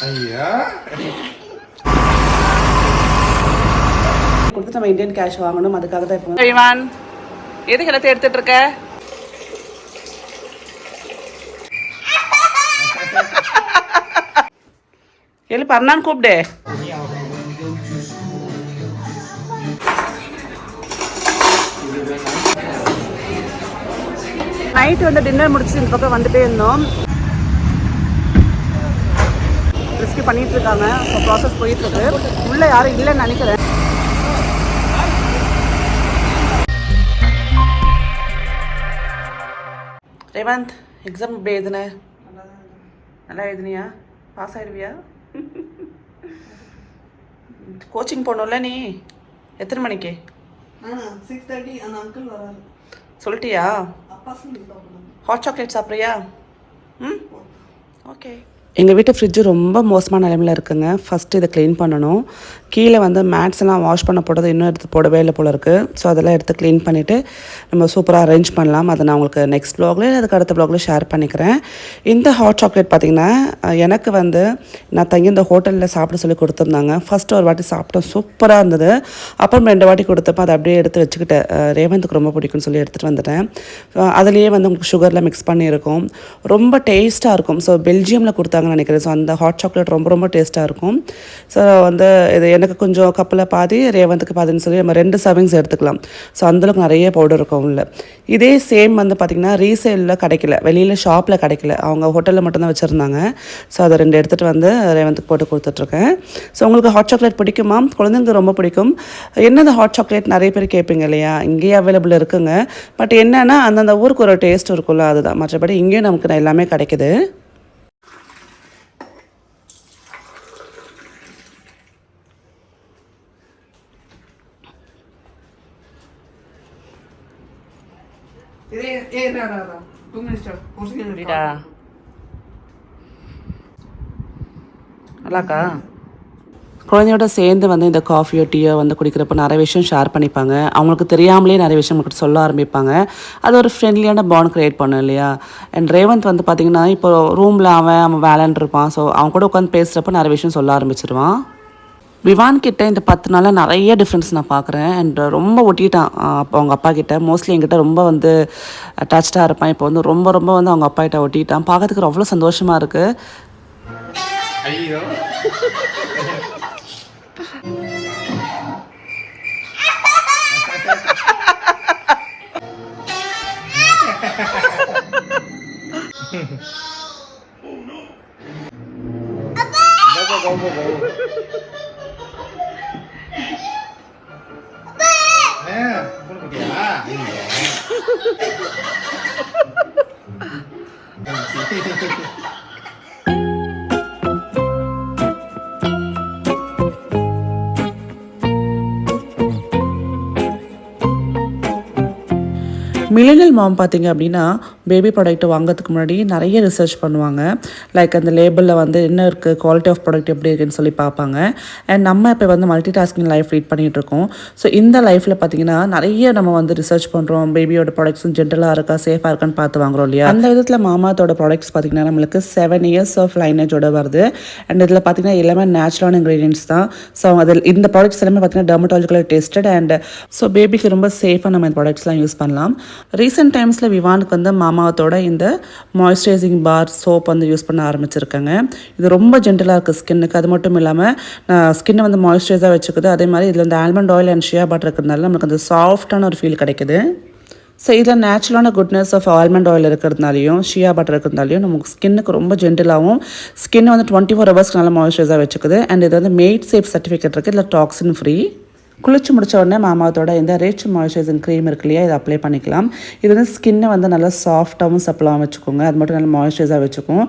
ஐயா கொடுத்து நம்ம இந்தியன் கேஷ் வாங்கணும். அதுக்காக தான் இப்போ இவான் எதுக்கு எல்லாத்தையும் எடுத்துட்டு இருக்க? எழுப்பு அண்ணான்னு கூப்பிடு. நைட்டு வந்து டின்னர் முடிச்சு இந்த பக்கம் வந்துட்டே இருந்தோம். ரெஸ்கியூ பண்ணிட்டு இருக்காங்க. ஸோ ப்ராசஸ் போயிட்டு இருக்கு. உள்ள யாரும் இல்லைன்னு நினைக்கிறேன். ரேவந்த் எக்ஸாம் எப்படி எழுதுன? நல்லா எழுதுனியா? பாஸ் ஆயிடுவியா? கோச்சிங் போகணும்ல நீ? எத்தனை மணிக்கு? 6:30 அந்த அங்கிள் வராரு. சொல்லிட்டியா? அப்பா சொல்லி ஹாட் சாக்லேட் சாப்பிட்றியா? ம் ஓகே. எங்கள் வீட்டு ஃப்ரிட்ஜு ரொம்ப மோசமான நிலைமையில் இருக்குங்க. ஃபஸ்ட்டு இதை க்ளீன் பண்ணணும். கீழே வந்து மேட்ஸ் எல்லாம் வாஷ் பண்ண போட்டது இன்னும் எடுத்து போடவே இல்லை போல இருக்குது. ஸோ அதெல்லாம் எடுத்து க்ளீன் பண்ணிவிட்டு நம்ம சூப்பராக அரேஞ்ச் பண்ணலாம். அதை நான் உங்களுக்கு நெக்ஸ்ட் வ்ளாகில் அதுக்கு அடுத்த வ்ளாகில் ஷேர் பண்ணிக்கிறேன். இந்த ஹாட் சாக்லேட் பார்த்திங்கன்னா எனக்கு வந்து நான் தங்கி இந்த ஹோட்டலில் சாப்பிட சொல்லி கொடுத்துருந்தாங்க. ஃபஸ்ட்டு ஒரு வாட்டி சாப்பிட்டோம், சூப்பராக இருந்தது. அப்புறம் 2 வாட்டி கொடுத்தப்போ அதை அப்படியே எடுத்து வச்சுக்கிட்டேன். ரேவந்துக்கு ரொம்ப பிடிக்கும்னு சொல்லி எடுத்துகிட்டு வந்துட்டேன். அதுலேயே வந்து உங்களுக்கு சுகரில் மிக்ஸ் பண்ணியிருக்கும். ரொம்ப டேஸ்ட்டாக இருக்கும். ஸோ பெல்ஜியமில் கொடுத்தாங்க நினைக்கிறேன். ஸோ அந்த ஹாட் சாக்லேட் ரொம்ப ரொம்ப டேஸ்ட்டாக இருக்கும். ஸோ வந்து இது எனக்கு கொஞ்சம் கப்பில் பாதி, ரேவந்துக்கு பாதின்னு சொல்லி நம்ம 2 சர்விங்ஸ் எடுத்துக்கலாம். ஸோ அந்தளவுக்கு நிறைய பவுடர் இருக்கும் உள்ள. இதே சேம் வந்து பார்த்திங்கன்னா ரீசேலில் கிடைக்கல, வெளியில் ஷாப்பில் கிடைக்கல, அவங்க ஹோட்டலில் மட்டும்தான் வச்சுருந்தாங்க. ஸோ அதை 2 எடுத்துகிட்டு வந்து ரேவந்துக்கு போட்டு கொடுத்துட்ருக்கேன். ஸோ உங்களுக்கு ஹாட் சாக்லேட் பிடிக்குமா? குழந்தைங்களுக்கு ரொம்ப பிடிக்கும். என்னது ஹாட் சாக்லேட் நிறைய பேர் கேட்பீங்க இல்லையா? இங்கேயே அவைலபிள் இருக்குங்க. பட் என்னென்னா அந்தந்த ஊருக்கு ஒரு டேஸ்ட் இருக்கும்ல, அதுதான். மற்றபடி இங்கேயும் நமக்கு எல்லாமே கிடைக்குது. நல்லாக்கா? குழந்தையோட சேர்ந்து வந்து இந்த காஃபியோ டீயோ வந்து குடிக்கிறப்ப நிறைய விஷயம் ஷேர் பண்ணிப்பாங்க. அவங்களுக்கு தெரியாமலே நிறைய விஷயம் நம்மகிட்ட சொல்ல ஆரம்பிப்பாங்க. அது ஒரு ஃப்ரெண்ட்லியான பாண்ட் க்ரியேட் பண்ணும் இல்லையா? அண்ட் ரேவந்த் வந்து பார்த்திங்கன்னா இப்போ ரூமில் அவன் வேலைன்னு இருப்பான். ஸோ அவன் கூட உட்காந்து பேசுகிறப்ப நிறைய விஷயம் சொல்ல ஆரம்பிச்சிருவான். விவான் கிட்ட இந்த 10 நாளாக நிறைய டிஃப்ரென்ஸ் நான் பார்க்குறேன். அண்ட் ரொம்ப ஒட்டிட்டான் அப்போ அவங்க அப்பா கிட்ட. மோஸ்ட்லி என்கிட்ட ரொம்ப வந்து அட்டாச்சாக இருப்பான். இப்போ வந்து ரொம்ப ரொம்ப வந்து அவங்க அப்பா கிட்ட ஒட்டிட்டான். பார்க்கறதுக்கு அவ்வளோ சந்தோஷமாக இருக்குது. ஐயோ மில்லினியல் மாம் பார்த்திங்க அப்படின்னா பேபி ப்ராடக்ட் வாங்கிறதுக்கு முன்னாடி நிறைய ரிசர்ச் பண்ணுவாங்க. லைக் அந்த லேபிளில் வந்து என்ன இருக்குது, குவாலிட்டி ஆஃப் ப்ராடக்ட் எப்படி இருக்குன்னு சொல்லி பார்ப்பாங்க. அண்ட் நம்ம இப்போ வந்து மல்டி டாஸ்கிங் லைஃப் லீட் பண்ணிகிட்ருக்கோம். ஸோ இந்த லைஃப்பில் பார்த்திங்கன்னா நிறைய நம்ம வந்து ரிசர்ச் பண்ணுறோம். பேபியோட ப்ராடக்ட்ஸும் ஜென்ரலாக இருக்கா, சேஃபாக இருக்கான்னு பார்த்து வாங்குறோம் இல்லையா? அந்த விதத்தில் மாமாத்தோட ப்ராடக்ட்ஸ் பார்த்திங்கன்னா நம்மளுக்கு 7 years ஆஃப் லைனேஜோட வருது. அண்ட் இதில் பார்த்திங்கன்னா எல்லாமே நேச்சுரலான இன்க்ரீடியன்ட்ஸ் தான். ஸோ அதில் இந்த ப்ராடக்ட்ஸ் எல்லாமே பார்த்திங்கன்னா டெர்மட்டாலஜிக்கலாக டெஸ்டட். அண்ட் ஸோ பேபிக்கு ரொம்ப சேஃபாக நம்ம இந்த ப்ராடக்ட்ஸ்லாம் யூஸ் பண்ணலாம். ரீசெண்ட் டைம்ஸில் விவானுக்கு வந்து மாமாவத்தோட இந்த மாய்ஸ்சரைசிங் பார் சோப் வந்து யூஸ் பண்ண ஆரம்பிச்சிருக்காங்க. இது ரொம்ப ஜென்டலாக இருக்குது ஸ்கின்னுக்கு. அது மட்டும் இல்லாமல் ஸ்கின்னை வந்து மாய்ஸ்சரைஸாக வச்சுக்குது. அதே மாதிரி இதில் வந்து almond oil and Shia butter இருக்கிறதுனால நம்மளுக்கு அந்த சாஃப்டான ஒரு ஃபீல் கிடைக்குது. ஸோ இதில் நேச்சுரலான குட்னஸ் ஆஃப் ஆல்மண்ட் ஆயில் இருக்கிறதுனாலையும் ஷியா பட்டர் இருக்கிறதுனாலையும் நமக்கு ஸ்கின்னுக்கு ரொம்ப ஜென்டலாகவும் ஸ்கின்னை வந்து 24 hours நல்லா மாய்ஸ்சரைஸாக வச்சுக்குது. அண்ட் இது வந்து மேட் சேஃப் சர்டிஃபிகேட் இருக்குது. இதில் டாக்ஸின் ஃப்ரீ. குளிச்சு முடிச்ச உடனே மாமாவத்தோட இந்த ரிச் மாய்ஸ்சரைசிங் க்ரீம் இருக்கு இல்லையா, இதை அப்ளை பண்ணிக்கலாம். இது வந்து ஸ்கின்னை வந்து நல்லா சாஃப்டாகவும் சப்பலாகவும் வச்சுக்கோங்க. அது மட்டும் நல்லா மாய்ஸ்சரைஸாக வச்சுக்கும்.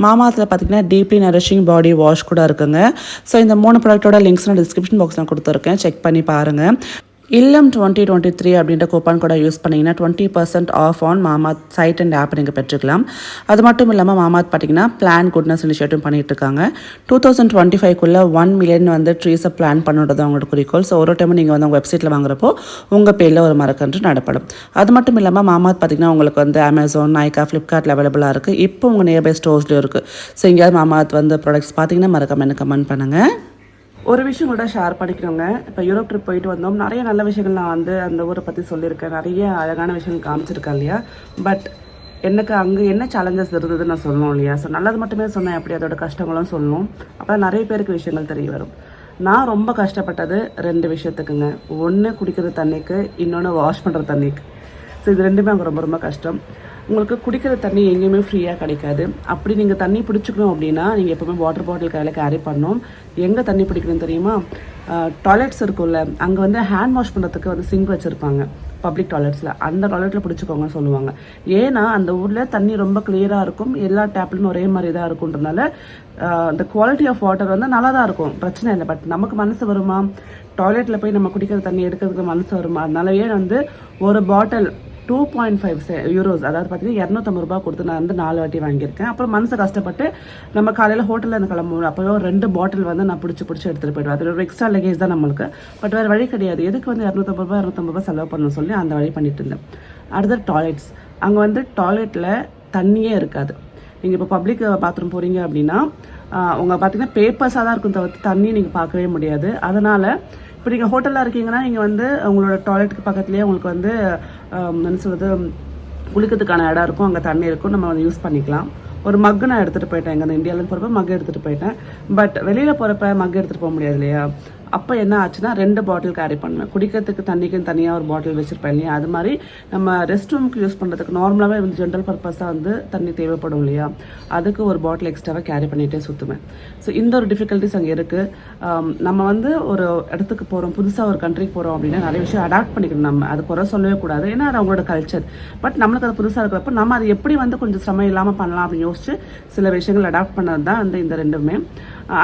மாமாத்தில் பார்த்திங்கன்னா டீப்லி நரிஷிங் பாடி வாஷ் கூட இருக்குங்க. ஸோ இந்த 3 ப்ராடக்ட்டோட லிங்க்ஸ் நான் டிஸ்கிரிப்ஷன் பாக்ஸில் கொடுத்துருக்கேன், செக் பண்ணி பாருங்கள். இல்லம் 2023 அப்படின்ற கூப்பான் கூட யூஸ் பண்ணிங்கன்னா 20% off on Mamaearth site and app நீங்கள் பெற்றுக்கலாம். அது மட்டும் இல்லாமல் மாமாத் பார்த்தீங்கன்னா பிளான் குட்னஸ் இனிஷியேட்டிவ் பண்ணிட்டு இருக்காங்க. 2025க்குள்ளே 1 மில்லியன் வந்து ட்ரீஸை பிளான் பண்ணுறது அவங்களோட குறிக்கோள். ஸோ ஒரு டைம் நீங்கள் வந்து அவங்க வெப்சைட்டில் வாங்குறப்போ உங்கள் பேரில் ஒரு மரக்கன்று நடப்படும். அது மட்டும் இல்லாமல் மாமாத் பார்த்தீங்கன்னா உங்களுக்கு வந்து அமேசான், நைக்கா, ஃப்ளிப்கார்ட்டில் அவைலபிளாக இருக்குது. இப்போ உங்கள் நியர்பை ஸ்டோர்ஸ்லையும் இருக்குது. ஸோ எங்கேயாவது மாமாத் வந்து ப்ராடக்ட்ஸ் பார்த்தீங்கன்னா மறக்காம எனக்கு கமெண்ட் பண்ணுங்கள். ஒரு விஷயம் கூட ஷேர் பண்ணிக்கிறோங்க. இப்போ யூரோப் ட்ரிப் போயிட்டு வந்தோம். நிறைய நல்ல விஷயங்கள் நான் வந்து அந்த ஊரை பற்றி சொல்லியிருக்கேன். நிறைய அழகான விஷயங்கள் காமிச்சிருக்கேன் இல்லையா. பட் எனக்கு அங்கே என்ன சேலஞ்சஸ் இருந்ததுன்னு நான் சொல்லணும் இல்லையா. ஸோ நல்லது மட்டுமே சொன்னேன், அப்படி அதோட கஷ்டங்களும் சொல்லணும். அப்போ நிறைய பேருக்கு விஷயங்கள் தெரிய வரும். நான் ரொம்ப கஷ்டப்பட்டது 2 விஷயத்துக்குங்க. ஒன்று குடிக்கிற தண்ணிக்கு, இன்னொன்று வாஷ் பண்ணுற தண்ணிக்கு. ஸோ இது ரெண்டுமே அங்கே ரொம்ப ரொம்ப கஷ்டம். உங்களுக்கு குடிக்கிற தண்ணி எங்கேயுமே ஃப்ரீயாக கிடைக்காது. அப்படி நீங்கள் தண்ணி பிடிச்சிக்கணும் அப்படின்னா நீங்கள் எப்போவுமே வாட்டர் பாட்டில் கையில் கேரி பண்ணணும். எங்கே தண்ணி பிடிக்கணும்னு தெரியுமா? டாய்லெட்ஸ் இருக்கும்ல, அங்கே வந்து ஹேண்ட் வாஷ் பண்ணுறதுக்கு வந்து சிங்க் வச்சுருப்பாங்க பப்ளிக் டாய்லெட்ஸில். அந்த டாய்லெட்டில் பிடிச்சிக்கோங்கன்னு சொல்லுவாங்க. ஏன்னா அந்த ஊரில் தண்ணி ரொம்ப கிளியராக இருக்கும், எல்லா டேப்லையும் ஒரே மாதிரி தான் இருக்குன்றதுனால அந்த குவாலிட்டி ஆஃப் வாட்டர் வந்து நல்லா தான் இருக்கும், பிரச்சனை இல்லை. பட் நமக்கு மனசு வருமா? டாய்லெட்டில் போய் நம்ம குடிக்கிற தண்ணி எடுக்கிறதுக்கு மனசு வருமா? அதனாலயே வந்து ஒரு பாட்டில் 2.5 யூரோஸ், அதாவது பார்த்தீங்கன்னா 250 ரூபா கொடுத்து நான் வந்து 4 வாட்டி வாங்கியிருக்கேன். அப்புறம் மனசை கஷ்டப்பட்டு நம்ம காலையில் ஹோட்டலில் இருந்து கிளம்புவோம். அப்போவே 2 பாட்டில் வந்து நான் பிடிச்சி எடுத்துகிட்டு போயிடுவேன். அது ஒரு எக்ஸ்ட்ரா லக்கேஜ் தான் நம்மளுக்கு. பட் வேறு வழி கிடையாது. எதுக்கு வந்து 250 ரூபா செலவு பண்ணணும் சொல்லி அந்த வழி பண்ணிட்டு இருந்தேன். அடுத்தது டாய்லெட்ஸ். அங்கே வந்து டாய்லெட்டில் தண்ணியே இருக்காது. நீங்கள் இப்போ பப்ளிக் பாத்ரூம் போகிறீங்க அப்படின்னா உங்கள் பார்த்தீங்கன்னா பேப்பர்ஸாக தான் இருக்கும், தவிர்த்து தண்ணி நீங்கள் பார்க்கவே முடியாது. அதனால் இப்போ நீங்கள் ஹோட்டலில் இருக்கீங்கன்னா நீங்கள் வந்து உங்களோட டாய்லெட்டுக்கு பக்கத்துலேயே உங்களுக்கு வந்து என்ன சொல்கிறது, குளிக்கிறதுக்கான இடம் இருக்கும், அங்கே தண்ணி இருக்கும், நம்ம வந்து யூஸ் பண்ணிக்கலாம். ஒரு மக்கு நான் எடுத்துகிட்டு போயிட்டேன். இங்கே இந்தியாவிலேருந்து போகிறப்ப மக்கு எடுத்துகிட்டு போயிட்டேன். பட் வெளியில் போகிறப்ப மக்கு எடுத்துகிட்டு போக முடியாது இல்லையா. அப்போ என்ன ஆச்சுன்னா 2 பாட்டில் கேரி பண்ணுவேன். குடிக்கிறதுக்கு தண்ணிக்குன்னு தனியாக ஒரு பாட்டில் வச்சுருப்பேன் இல்லையா. அது மாதிரி நம்ம ரெஸ்ட் ரூமுக்கு யூஸ் பண்ணுறதுக்கு நார்மலாகவே வந்து ஜென்ரல் பர்பஸாக வந்து தண்ணி தேவைப்படும் இல்லையா. அதுக்கு ஒரு பாட்டில் எக்ஸ்ட்ராவாக கேரி பண்ணிகிட்டே சுற்றுவேன். ஸோ இந்த ஒரு டிஃபிகல்ட்டிஸ் அங்கே இருக்குது. நம்ம வந்து ஒரு இடத்துக்கு போகிறோம், புதுசாக ஒரு கண்ட்ரிக்கு போகிறோம் அப்படின்னா நிறைய விஷயம் அடாப்ட் பண்ணிக்கணும். நம்ம அது குறை சொல்லவே கூடாது, ஏன்னா அது அவங்களோட கல்ச்சர். பட் நம்மளுக்கு அது புதுசாக இருக்கிறப்ப நம்ம அதை எப்படி வந்து கொஞ்சம் சிரமம் இல்லாமல் பண்ணலாம் அப்படின்னு யோசிச்சு சில விஷயங்கள் அடாப்ட் பண்ணது தான் வந்து இந்த ரெண்டுமே.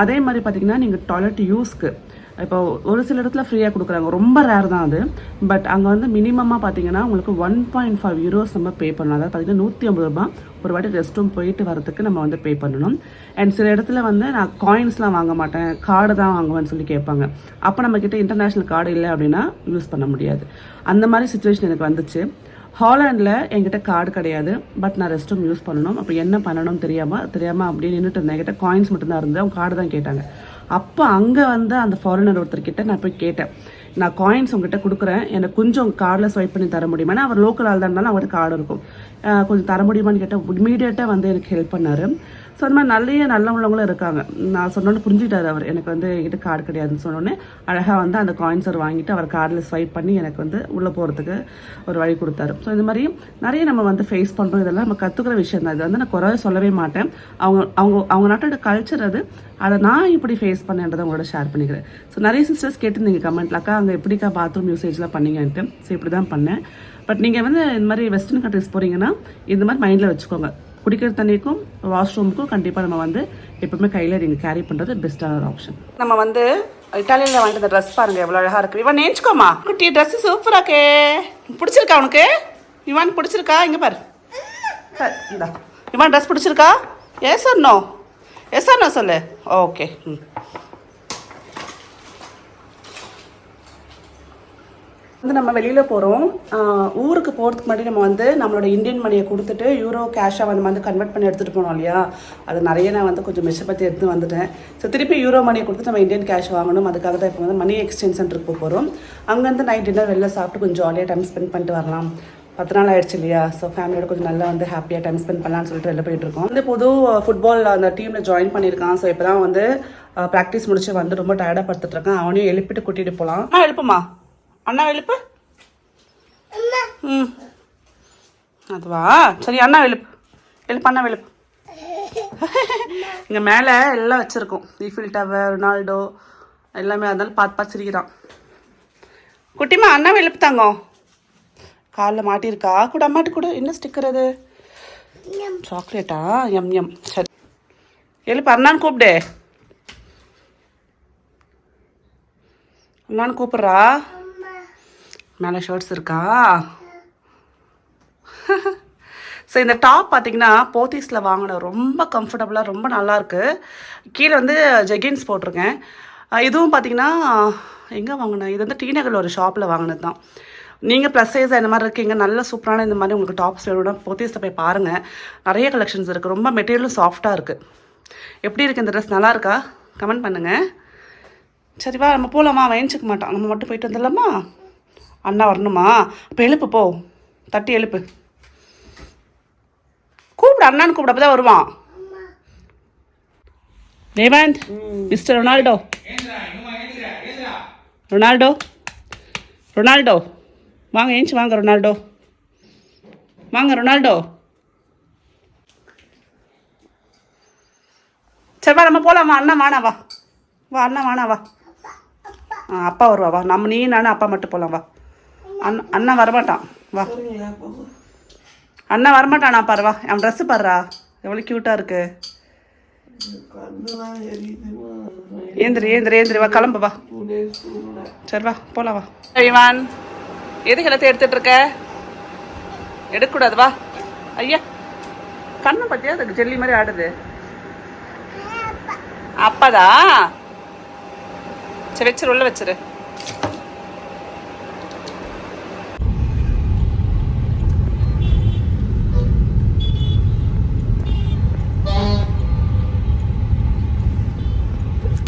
அதே மாதிரி பார்த்தீங்கன்னா நீங்கள் டாய்லெட் யூஸ்க்கு இப்போ ஒரு சில இடத்துல ஃப்ரீயாக கொடுக்குறாங்க, ரொம்ப ரேர் தான் அது. பட் அங்கே வந்து மினிமமாக பார்த்தீங்கன்னா உங்களுக்கு 1.5 யூரோஸ் நம்ம பே பண்ணணும். அதாவது பார்த்தீங்கன்னா 150 ரூபா ஒரு வாட்டி ரெஸ்ட் ரூம் போயிட்டு வரதுக்கு நம்ம வந்து பே பண்ணணும். அண்ட் சில இடத்துல வந்து நான் காயின்ஸ்லாம் வாங்க மாட்டேன், கார்டு தான் வாங்குவேன்னு சொல்லி கேட்பாங்க. அப்போ நம்மக்கிட்ட இன்டர்நேஷ்னல் கார்டு இல்லை அப்படின்னா யூஸ் பண்ண முடியாது. அந்த மாதிரி சுச்சுவேஷன் எனக்கு வந்துச்சு. ஹாலாண்டில் என்கிட்ட கார்டு கிடையாது, பட் நான் ரெஸ்ட் ரூம் யூஸ் பண்ணணும். அப்போ என்ன பண்ணணும் தெரியாமல் அப்படியே நின்றுட்டு இருந்தேன். என்கிட்ட காயின்ஸ் மட்டும்தான் இருந்தது, அவங்க கார்டு தான் கேட்டாங்க. அப்போ அங்கே வந்து அந்த ஃபாரினர் ஒருத்தர்கிட்ட நான் போய் கேட்டேன், நான் காயின்ஸ் உங்ககிட்ட கொடுக்குறேன், எனக்கு கொஞ்சம் கார்டில் ஸ்வைப் பண்ணி தர முடியுமா? அவர் லோக்கல் ஆள் தான் இருந்தாலும் அவங்ககிட்ட கார்டு இருக்கும், கொஞ்சம் தர முடியுமான்னு கேட்டால் இமீடியட்டாக வந்து எனக்கு ஹெல்ப் பண்ணார். ஸோ அந்த மாதிரி நல்ல உள்ளவங்களும் இருக்காங்க. நான் சொன்னோன்னு புரிஞ்சுக்கிட்டார் அவர், எனக்கு வந்து என்கிட்ட கார்டு கிடையாதுன்னு சொன்னோன்னே அழகாக வந்து அந்த காயின்ஸ் அவர் வாங்கிட்டு அவர் கார்டில் ஸ்வைப் பண்ணி எனக்கு வந்து உள்ளே போகிறதுக்கு ஒரு வழி கொடுத்தாரு. ஸோ இந்த மாதிரி நிறைய நம்ம வந்து ஃபேஸ் பண்ணுறோம். இதெல்லாம் நம்ம கற்றுக்கிற விஷயம் தான். இது வந்து நான் குறை சொல்லவே மாட்டேன். அவங்க நாட்டோட கல்ச்சர் அது, அதை நான் இப்படி ஃபேஸ் பண்ணேன்றதை உங்களோட ஷேர் பண்ணிக்கிறேன். ஸோ நிறைய சிஸ்டர்ஸ் கேட்டுருந்தீங்க கமெண்ட்ல, அக்கா அங்கே எப்படிக்கா பாத்ரூம் யூசேஜ்லாம் பண்ணீங்கன்ட்டு. ஸோ இப்படி தான் பண்ணேன். பட் நீங்கள் வந்து இந்த மாதிரி வெஸ்டர்ன் கண்ட்ரிஸ் போகிறீங்கன்னா இந்த மாதிரி மைண்டில் வச்சுக்கோங்க. குடிக்கிற தண்ணிக்கும் வாஷ்ரூமுக்கும் கண்டிப்பாக நம்ம வந்து எப்பவுமே கையில் நீங்கள் கேரி பண்ணுறது பெஸ்ட்டான ஒரு ஆப்ஷன். நம்ம வந்து இட்டாலியில் வாங்கிட்டு இந்த ட்ரெஸ் பாருங்கள் எவ்வளோ அழகாக இருக்குது. இவன் நேச்சுக்கோமா குட்டி ட்ரெஸ்ஸு சூப்பராக்கே, பிடிச்சிருக்கா உனக்கு? இவன் பிடிச்சிருக்கா? இங்கே பாரு, இந்தா இவன் ட்ரெஸ் பிடிச்சிருக்கா? Yes or no? Yes or no சொல்லு. ஓகே. வந்து நம்ம வெளியில் போகிறோம். ஊருக்கு போகிறதுக்கு முன்னாடி நம்ம வந்து நம்மளோட இந்தியன் மணியை கொடுத்துட்டு யூரோ கேஷாக வந்து கன்வெர்ட் பண்ணி எடுத்துகிட்டு போனோம் இல்லையா. அது நிறைய நான் வந்து கொஞ்சம் மிச்சப்பற்றி எடுத்து வந்துட்டேன். ஸோ திருப்பி யூரோ மணியை கொடுத்து நம்ம இந்தியன் கேஷ் வாங்கணும். அதுக்காக தான் இப்போ வந்து மணி எக்ஸ்சேஞ்ச் சென்டருக்கு போகிறோம். அங்கேருந்து நைட் டின்னர் வெளில சாப்பிட்டு கொஞ்சம் ஜாலியாக டைம் ஸ்பெண்ட் பண்ணிட்டு வரலாம். 10 நாள் ஆயிடுச்சு இல்லையா. ஸோ ஃபேமிலியோட கொஞ்சம் நல்லா வந்து ஹாப்பியாக டைம் ஸ்பெண்ட் பண்ணலான்னு சொல்லிட்டு வெளில போயிட்டுருக்கோம். வந்து புது ஃபுட்பால் அந்த டீமில் ஜாயின் பண்ணியிருக்கான். ஸோ இப்போ தான் வந்து ப்ராக்டிஸ் முடிச்சு வந்து ரொம்ப டயர்டாக படுத்துட்ருக்கான். அவனையும் எழுப்பிட்டு கூட்டிகிட்டு போகலாம். எழுப்புமா அண்ணா, எழுப்பு. அதுவா சரி, அண்ணா எழுப்பு அண்ணா எழுப்பு. இங்கே மேலே எல்லாம் வச்சுருக்கோம், ஈஃபில் டவர், ரொனால்டோ எல்லாமே. அதனால பார்த்து சிரிக்கிறான். குட்டிமா அண்ணா எழுப்புத்தாங்க. காலில் மாட்டியிருக்கா? கூட அம்மாட்டு கூட. என்ன ஸ்டிக்கர் அது? சாக்லேட்டா? எம். சரி எழுப்பு, அண்ணான்னு கூப்பிடு. அண்ணான்னு கூப்பிட்றா. மேலே ஷர்ட்ஸ் இருக்கா? ஸோ இந்த டாப் பார்த்தீங்கன்னா போத்தீஸில் வாங்கின ரொம்ப கம்ஃபர்டபுளாக ரொம்ப நல்லாயிருக்கு. கீழே வந்து ஜெகின்ஸ் போட்டிருக்கேன். இதுவும் பார்த்தீங்கன்னா எங்கே வாங்கினேன்? இது வந்து டி நகரில் ஒரு ஷாப்பில் வாங்கினது தான். நீங்கள் ப்ளஸ் சைஸ் இந்த மாதிரி இருக்கீங்க, நல்ல சூப்பரான இந்த மாதிரி உங்களுக்கு டாப்ஸ் வேணும்னா போத்தீஸில் போய் பாருங்கள். நிறைய கலெக்ஷன்ஸ் இருக்குது. ரொம்ப மெட்டீரியலும் சாஃப்டாக இருக்குது. எப்படி இருக்குது இந்த ட்ரெஸ்? நல்லா இருக்கா? கமெண்ட் பண்ணுங்கள். சரி வா நம்ம போகலாமா? வேஞ்சிக்க மாட்டான், நம்ம மட்டும் போயிட்டு வந்துடலாமா? அண்ணா வரணுமா? இப்போ எழுப்பு, போ, தட்டி எழுப்பு, கூப்பிடு, அண்ணான்னு கூப்பிட, அப்போ தான் வருவான். தேவாந்த், மிஸ்டர் ரொனால்டோ, ரொனால்டோ, ரொனால்டோ வாங்க, ஏஞ்சி வாங்க ரொனால்டோ, வாங்க ரொனால்டோ. சரி வா நம்ம போகலாமா? அண்ணா வானா வா, வா அண்ணா வானா வா. அப்பா வருவா வா, நம்ம நீ நானும் அப்பா மட்டும் போகலாம் வா. அண்ணா வரமாட்டான் வா. அண்ணா வரமாட்டானா பாரு வா. அவன் ட்ரெஸ்ஸு பாருறா எவ்வளோ க்யூட்டாக இருக்கு. ஏந்திரி ஏந்திரி ஏந்திரி வா, கிளம்பு வா. சரி வா போகலாம் வா. இவான் எதுக்கு எல்லாத்தையும் எடுத்துகிட்டு இருக்க? எடுக்கக்கூடாது வா. ஐயா கண்ணை பார்த்தியா? அதுக்கு ஜெல்லி மாதிரி ஆடுது. அப்பாதா? சரி வச்சிரு, உள்ள வச்சிரு.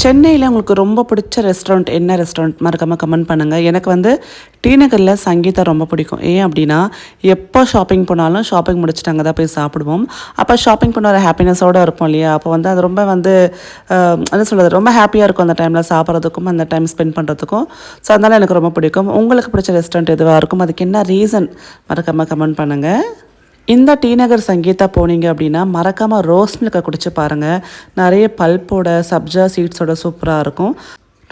சென்னையில் உங்களுக்கு ரொம்ப பிடிச்ச ரெஸ்டாரண்ட் என்ன ரெஸ்டாரண்ட் மறக்காமல் கமெண்ட் பண்ணுங்கள். எனக்கு வந்து டி நகரில் சங்கீதா ரொம்ப பிடிக்கும். ஏன் அப்படின்னா எப்போ ஷாப்பிங் போனாலும் ஷாப்பிங் முடிச்சுட்டு அங்கே தான் போய் சாப்பிடுவோம். அப்போ ஷாப்பிங் பண்ண ஒரு ஹாப்பினஸோடு இருப்போம் இல்லையா? அப்போ வந்து அது ரொம்ப வந்து என்ன சொல்கிறது, ரொம்ப ஹாப்பியாக இருக்கும் அந்த டைமில் சாப்பிட்றதுக்கும் அந்த டைம் ஸ்பெண்ட் பண்ணுறதுக்கும். ஸோ அதனால் எனக்கு ரொம்ப பிடிக்கும். உங்களுக்கு பிடிச்ச ரெஸ்டாரண்ட் எதுவாக இருக்கும், அதுக்கு என்ன ரீசன் மறக்காமல் கமெண்ட் பண்ணுங்கள். இந்த டி நகர் சங்கீதா போனீங்க அப்படின்னா மறக்காமல் ரோஸ் மில்கை குடிச்சு பாருங்கள். நிறைய பல்போட சப்ஜா சீட்ஸோட சூப்பராக இருக்கும்.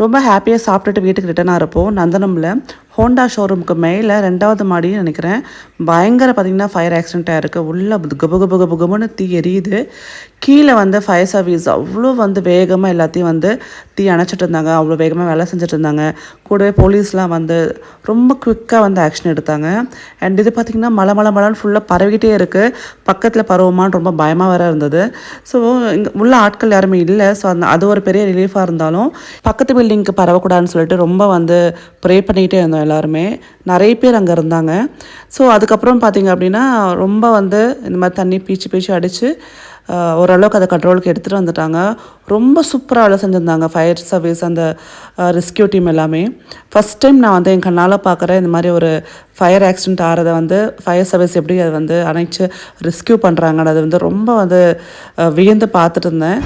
ரொம்ப ஹாப்பியாக சாப்பிட்டுட்டு வீட்டுக்கு ரிட்டர்னாக இருப்போம். நந்தனமில் ஹோண்டா ஷோரூமுக்கு மேலே 2வது மாடின்னு நினைக்கிறேன். பயங்கர பார்த்திங்கன்னா ஃபயர் ஆக்சிடென்ட் ஆகிருக்கு. உள்ளே குபு குபு குபு குபுன்னு தீ எரியுது. கீழே வந்து ஃபயர் சர்வீஸ் அவ்வளோ வந்து வேகமாக எல்லாத்தையும் வந்து தீ அணைச்சிட்டு இருந்தாங்க. அவ்வளோ வேகமாக வேலை செஞ்சுட்டு இருந்தாங்க. கூடவே போலீஸ்லாம் வந்து ரொம்ப குவிக்காக வந்து ஆக்ஷன் எடுத்தாங்க. அண்ட் இது பார்த்திங்கன்னா மலை ஃபுல்லாக பரவிக்கிட்டே இருக்குது. பக்கத்தில் பரவுமான்னு ரொம்ப பயமாக வேறு இருந்தது. ஸோ இங்கே உள்ள ஆட்கள் யாருமே இல்லை. ஸோ அது ஒரு பெரிய ரிலீஃபாக இருந்தாலும் பக்கத்து பில்டிங்க்கு பரவக்கூடாதுன்னு சொல்லிட்டு ரொம்ப வந்து ப்ரே பண்ணிக்கிட்டே இருந்தோம் எல்லாருமே. நிறைய பேர் அங்கே இருந்தாங்க. ஸோ அதுக்கப்புறம் பார்த்திங்க அப்படின்னா ரொம்ப வந்து இந்த மாதிரி தண்ணி பீச்சு அடித்து ஓரளவுக்கு அதை கண்ட்ரோலுக்கு எடுத்துகிட்டு வந்துட்டாங்க. ரொம்ப சூப்பராக வேலை செஞ்சுருந்தாங்க ஃபயர் சர்வீஸ், அந்த ரெஸ்கியூ டீம் எல்லாமே. ஃபஸ்ட் டைம் நான் வந்து என் கண்ணால் பார்க்குறேன் இந்த மாதிரி ஒரு ஃபயர் ஆக்சிடென்ட் ஆகிறத வந்து ஃபயர் சர்வீஸ் எப்படி அதை வந்து அணைச்சி ரெஸ்கியூ பண்ணுறாங்கன்னு அது வந்து ரொம்ப வந்து வியந்து பார்த்துட்டு இருந்தேன்.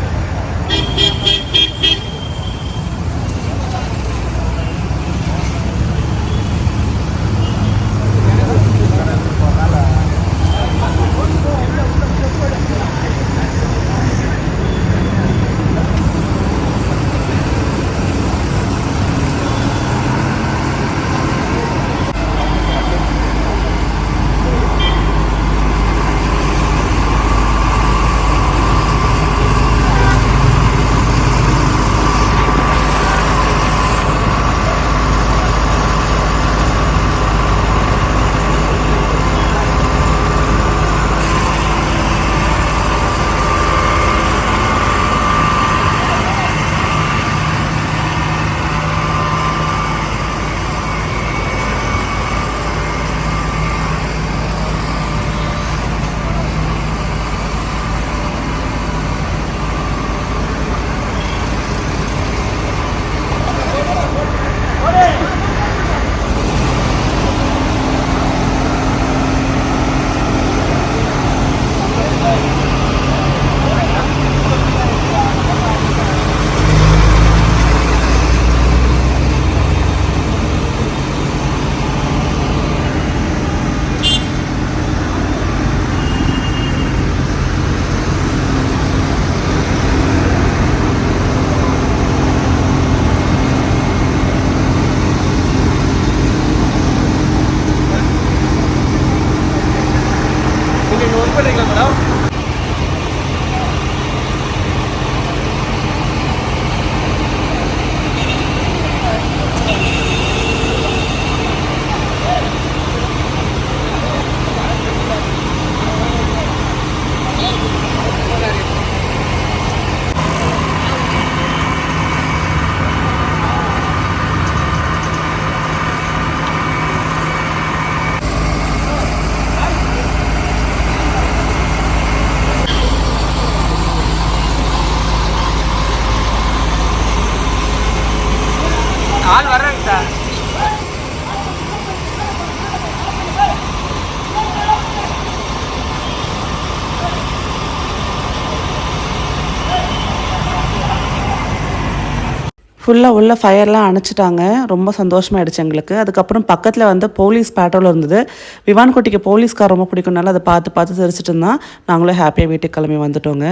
ஆள் வர்றாங்க சார். ஃபுல்லாக உள்ள ஃபயர்லாம் அணைச்சிட்டாங்க. ரொம்ப சந்தோஷமாயிடுச்சு எங்களுக்கு. அதுக்கப்புறம் பக்கத்தில் வந்து போலீஸ் பேட்ரோல் இருந்தது. விவான் குட்டிக்கு போலீஸ்கார் ரொம்ப பிடிக்கும்னால அதை பார்த்து பார்த்து சிரிச்சிட்டு இருந்தான். நாங்களும் ஹாப்பியாக வீட்டுக்கு கிளம்பி வந்துட்டோங்க.